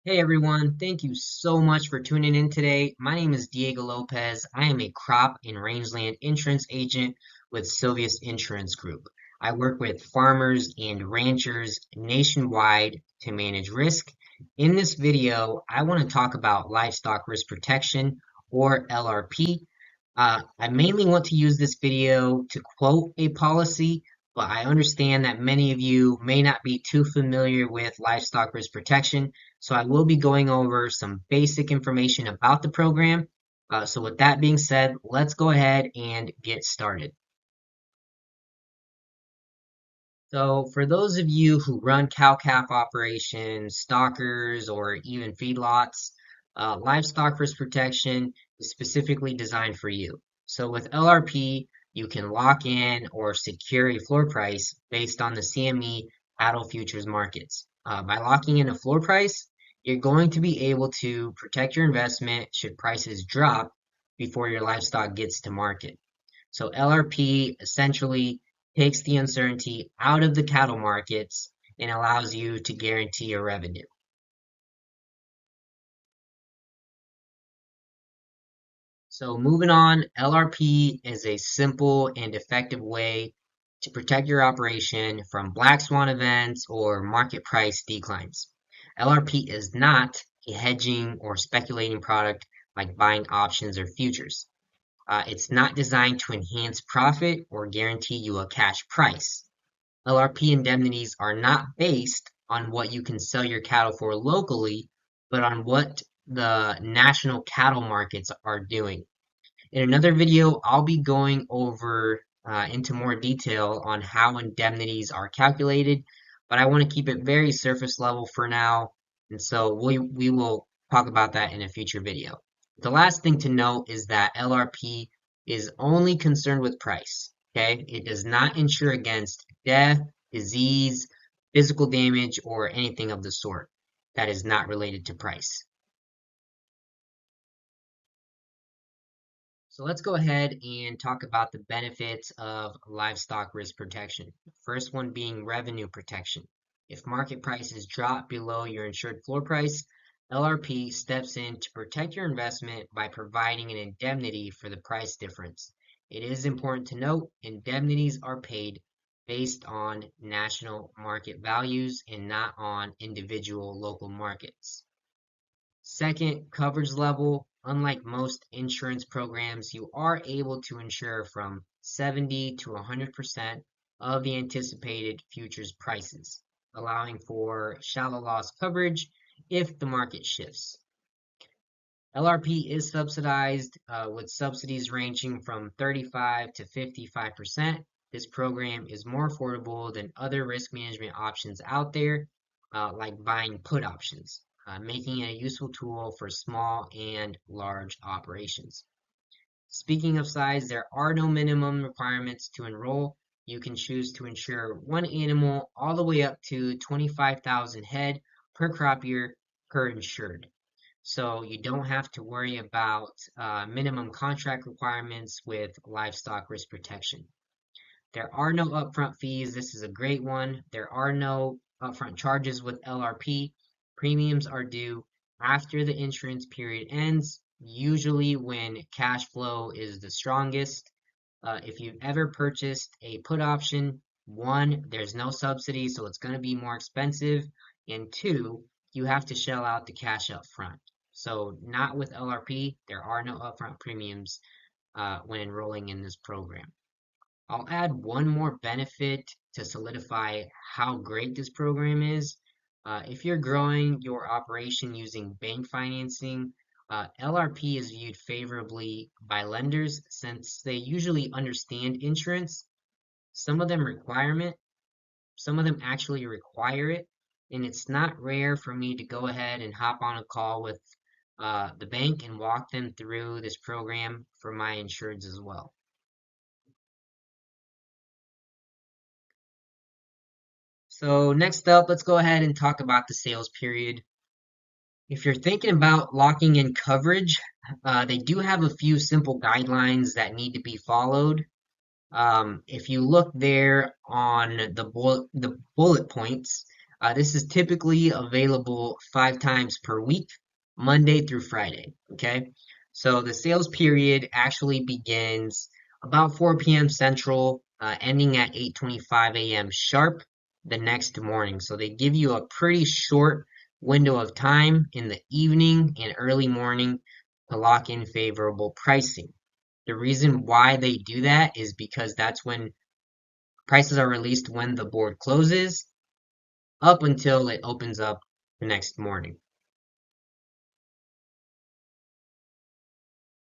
Hey everyone, thank you so much for tuning in today. My name is Diego Lopez. I am a crop and rangeland insurance agent with Sylvius Insurance Group. I work with farmers and ranchers nationwide to manage risk. In this video, I want to talk about livestock risk protection or LRP. I mainly want to use this video to quote a policy, but I understand that many of you may not be too familiar with livestock risk protection. So I will be going over some basic information about the program. So with that being said, let's go ahead and get started. So for those of you who run cow-calf operations, stockers, or even feedlots, livestock risk protection is specifically designed for you. So with LRP, you can lock in or secure a floor price based on the CME cattle futures markets. By locking in a floor price, you're going to be able to protect your investment should prices drop before your livestock gets to market. So LRP essentially takes the uncertainty out of the cattle markets and allows you to guarantee your revenue. So moving on, LRP is a simple and effective way to protect your operation from black swan events or market price declines. LRP is not a hedging or speculating product like buying options or futures. It's not designed to enhance profit or guarantee you a cash price. LRP indemnities are not based on what you can sell your cattle for locally, but on what the national cattle markets are doing. In another video, I'll be going over into more detail on how indemnities are calculated, but I want to keep it very surface level for now, and so we will talk about that in a future video. The last thing to note is that LRP is only concerned with price. Okay, it does not insure against death, disease, physical damage, or anything of the sort that is not related to price. So let's go ahead and talk about the benefits of livestock risk protection. The first one being revenue protection. If market prices drop below your insured floor price, LRP steps in to protect your investment by providing an indemnity for the price difference. It is important to note indemnities are paid based on national market values and not on individual local markets. Second, coverage level. Unlike most insurance programs, you are able to insure from 70 to 100% of the anticipated futures prices, allowing for shallow loss coverage if the market shifts. LRP is subsidized with subsidies ranging from 35 to 55%. This program is more affordable than other risk management options out there, like buying put options, making it a useful tool for small and large operations. Speaking of size, there are no minimum requirements to enroll. You can choose to insure one animal all the way up to 25,000 head per crop year per insured. So you don't have to worry about minimum contract requirements with livestock risk protection. There are no upfront fees. This is a great one. There are no upfront charges with LRP. Premiums are due after the insurance period ends, usually when cash flow is the strongest. If you've ever purchased a put option, one, there's no subsidy, so it's going to be more expensive. And two, you have to shell out the cash up front. So not with LRP, there are no upfront premiums when enrolling in this program. I'll add one more benefit to solidify how great this program is. If you're growing your operation using bank financing, LRP is viewed favorably by lenders since they usually understand insurance. Some of them some of them actually require it, and it's not rare for me to go ahead and hop on a call with the bank and walk them through this program for my insureds as well. So next up, let's go ahead and talk about the sales period. If you're thinking about locking in coverage, they do have a few simple guidelines that need to be followed. If you look there on the bullet points, This is typically available 5 times per week, Monday through Friday. Okay. So the sales period actually begins about 4 p.m. Central, ending at 8:25 a.m. sharp the next morning. So they give you a pretty short window of time in the evening and early morning to lock in favorable pricing. The reason why they do that is because that's when prices are released when the board closes up until it opens up the next morning.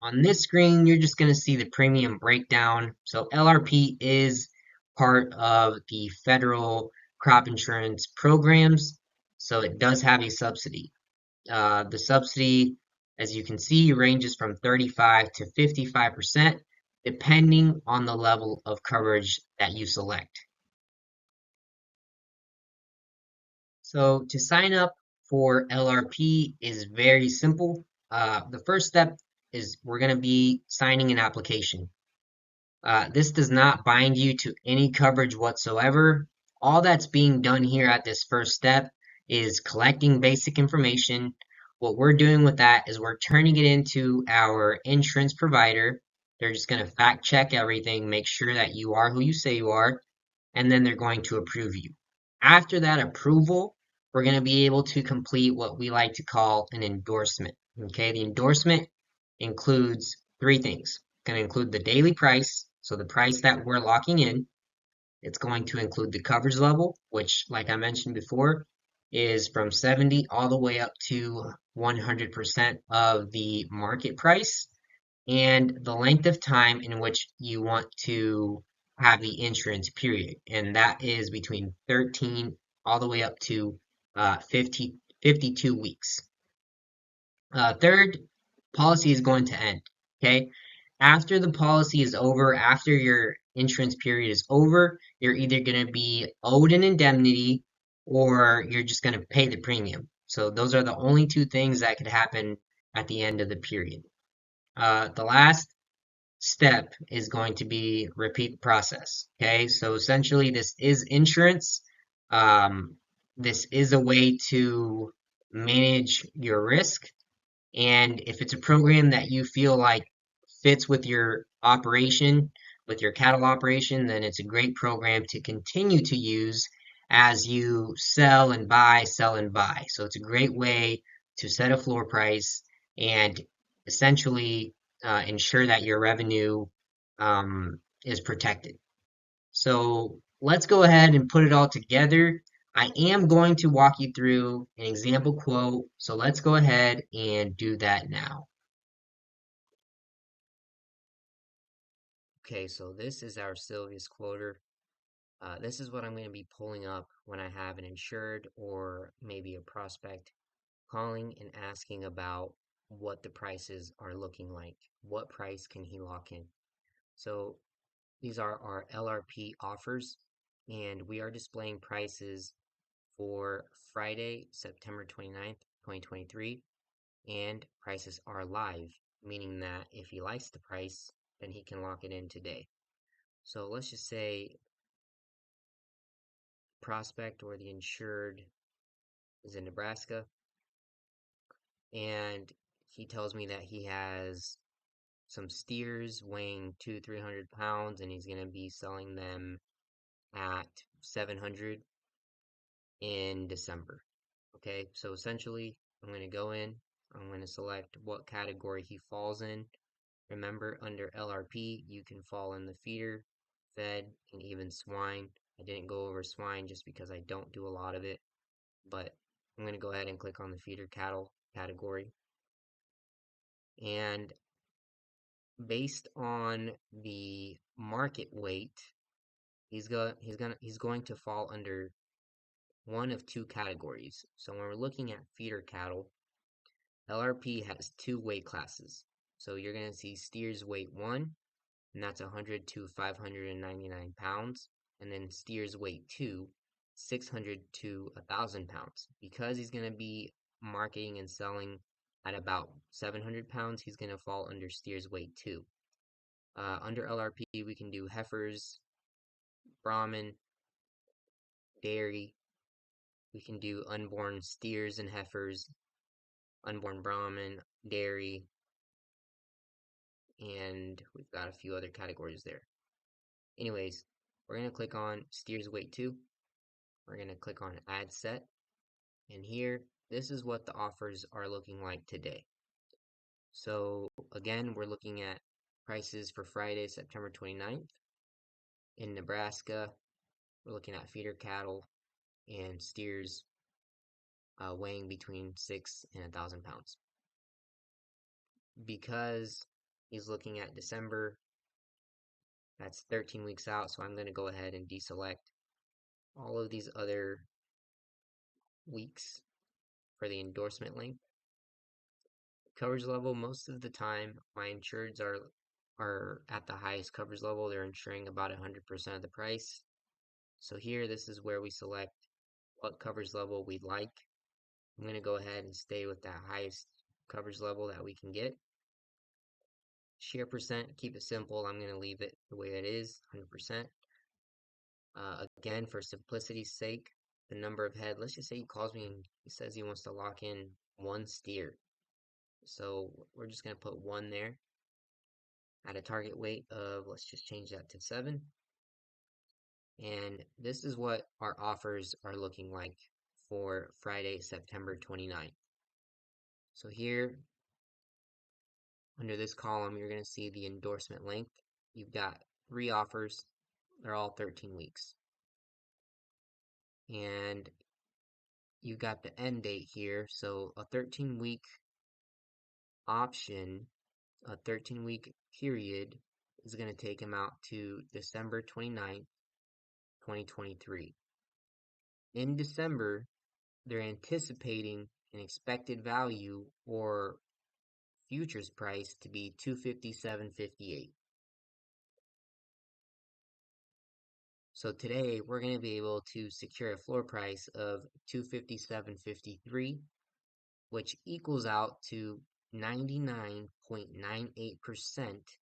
On this screen, you're just going to see the premium breakdown. So LRP is part of the federal crop insurance programs, so it does have a subsidy. The subsidy, as you can see, ranges from 35 to 55%, depending on the level of coverage that you select. So to sign up for LRP is very simple. The first step is we're going to be signing an application. This does not bind you to any coverage whatsoever. All that's being done here at this first step is collecting basic information. What we're doing with that is we're turning it into our insurance provider. They're just going to fact check everything, make sure that you are who you say you are, and then they're going to approve you. After that approval, we're going to be able to complete what we like to call an endorsement. Okay, the endorsement includes three things. It's going to include the daily price, so the price that we're locking in. It's going to include the coverage level, which, like I mentioned before, is from 70 all the way up to 100% of the market price, and the length of time in which you want to have the insurance period. And that is between 13 all the way up to 52 weeks. Third, policy is going to end. Okay. After the policy is over, after your insurance period is over, you're either going to be owed an indemnity or you're just going to pay the premium. So those are the only two things that could happen at the end of the period. The last step is going to be repeat the process. Okay, so essentially, this is insurance. Um, this is a way to manage your risk. And if it's a program that you feel like fits with your operation, with your cattle operation, then it's a great program to continue to use as you sell and buy, sell and buy. So it's a great way to set a floor price and essentially ensure that your revenue is protected. So let's go ahead and put it all together. I am going to walk you through an example quote, so let's go ahead and do that now. Okay, so this is our Sylvius quoter. This is what I'm going to be pulling up when I have an insured or maybe a prospect calling and asking about what the prices are looking like. What price can he lock in? So these are our LRP offers, and we are displaying prices for Friday, September 29th, 2023, and prices are live, meaning that if he likes the price, then he can lock it in today. So let's just say prospect or the insured is in Nebraska, and he tells me that he has some steers weighing 300 pounds, and he's going to be selling them at 700 in December. Okay, so essentially, I'm going to go in, I'm going to select what category he falls in. Remember, under LRP, you can fall in the feeder, fed, and even swine. I didn't go over swine just because I don't do a lot of it, but I'm going to go ahead and click on the feeder cattle category. And based on the market weight, he's going to fall under one of two categories. So when we're looking at feeder cattle, LRP has two weight classes. So you're going to see steers weight 1, and that's 100 to 599 pounds. And then steers weight 2, 600 to 1,000 pounds. Because he's going to be marketing and selling at about 700 pounds, he's going to fall under steers weight 2. Under LRP, we can do heifers, Brahman, dairy, We can do unborn steers and heifers, unborn Brahman, dairy, and we've got a few other categories there. Anyways, we're going to click on steers weight 2. We're going to click on add set. And here, this is what the offers are looking like today. So again, we're looking at prices for Friday, September 29th. In Nebraska, we're looking at feeder cattle and steers weighing between 6 and 1,000 pounds. Because he's looking at December, that's 13 weeks out, so I'm going to go ahead and deselect all of these other weeks for the endorsement link. Coverage level, most of the time, my insureds are at the highest coverage level. They're insuring about 100% of the price. So here, this is where we select what coverage level we'd like. I'm going to go ahead and stay with that highest coverage level that we can get. Share percent, keep it simple. I'm going to leave it the way it is, 100%. Again, for simplicity's sake, the number of head, let's just say he calls me and he says he wants to lock in 1 steer. So we're just going to put 1 there at a target weight of, let's just change that to 7. And this is what our offers are looking like for Friday, September 29th. So here, under this column, you're going to see the endorsement length. You've got 3 offers. They're all 13 weeks. And you've got the end date here. So a 13-week option, a 13-week period is going to take him out to December 29th, 2023. In December, they're anticipating an expected value or futures price to be $257.58. So today we're going to be able to secure a floor price of $257.53, which equals out to 99.98%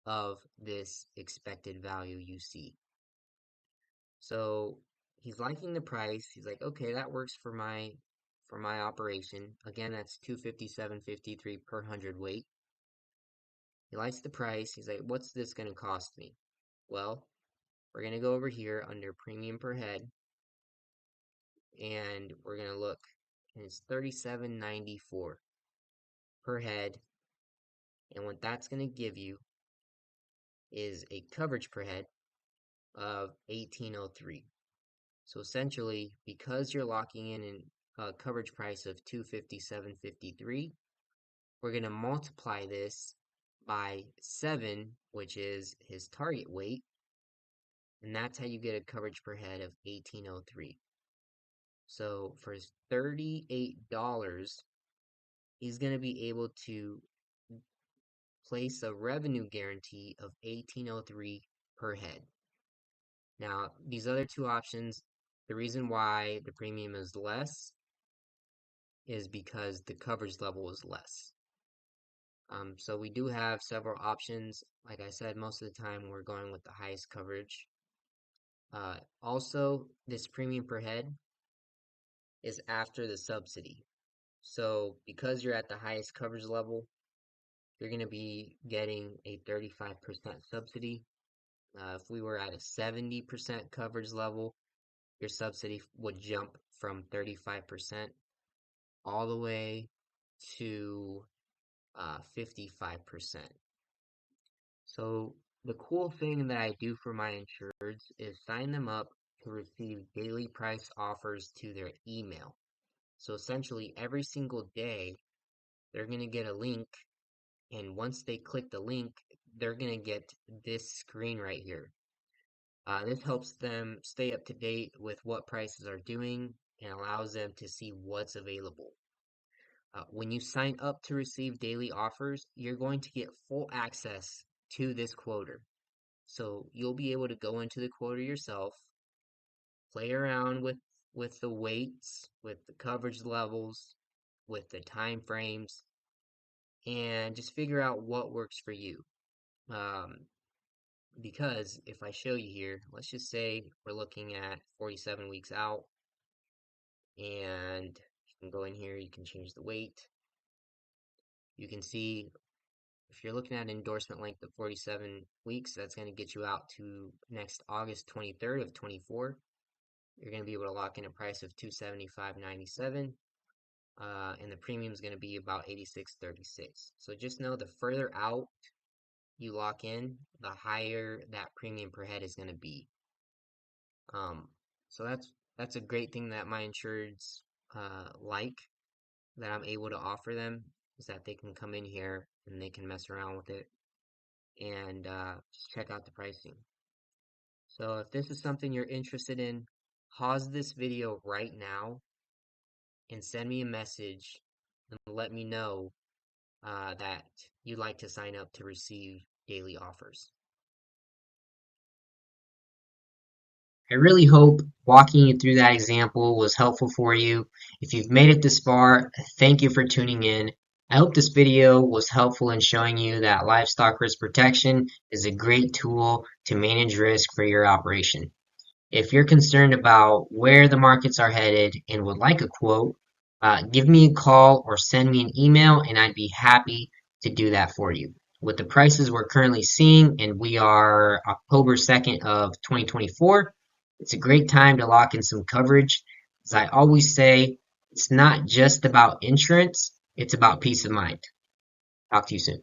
of this expected value you see. So he's liking the price. He's like, okay, that works for my operation. Again, that's $257.53 per hundredweight. He likes the price. He's like, what's this going to cost me? Well, we're going to go over here under premium per head, and we're going to look, and it's $37.94 per head. And what that's going to give you is a coverage per head of $1,803. So essentially, because you're locking in a coverage price of $257.53, we're going to multiply this by 7, which is his target weight, and that's how you get a coverage per head of $1,803. So for $38, he's going to be able to place a revenue guarantee of $1,803 per head. Now, these other 2 options, the reason why the premium is less is because the coverage level is less. So we do have several options. Like I said, most of the time we're going with the highest coverage. Also, this premium per head is after the subsidy. So because you're at the highest coverage level, you're going to be getting a 35% subsidy. If we were at a 70% coverage level, your subsidy would jump from 35% all the way to 55%. So the cool thing that I do for my insureds is sign them up to receive daily price offers to their email. So essentially every single day, they're going to get a link, and once they click the link, they're going to get this screen right here. This helps them stay up to date with what prices are doing and allows them to see what's available. When you sign up to receive daily offers, you're going to get full access to this quoter. So you'll be able to go into the quoter yourself, play around with the weights, with the coverage levels, with the time frames, and just figure out what works for you. Because if I show you here, let's just say we're looking at 47 weeks out. And you can go in here, you can change the weight. You can see if you're looking at endorsement length of 47 weeks, that's going to get you out to next August 23rd of 24. You're going to be able to lock in a price of 275.97, and the premium is going to be about 86.36. So just know the further out you lock in, the higher that premium per head is going to be. So that's a great thing that my insureds like, that I'm able to offer them, is that they can come in here and they can mess around with it and check out the pricing. So if this is something you're interested in, pause this video right now and send me a message and let me know that you'd like to sign up to receive daily offers. I really hope walking you through that example was helpful for you. If you've made it this far, thank you for tuning in. I hope this video was helpful in showing you that livestock risk protection is a great tool to manage risk for your operation. If you're concerned about where the markets are headed and would like a quote, give me a call or send me an email and I'd be happy to do that for you. With the prices we're currently seeing, and we are October 2nd of 2024, it's a great time to lock in some coverage. As I always say, it's not just about insurance, it's about peace of mind. Talk to you soon.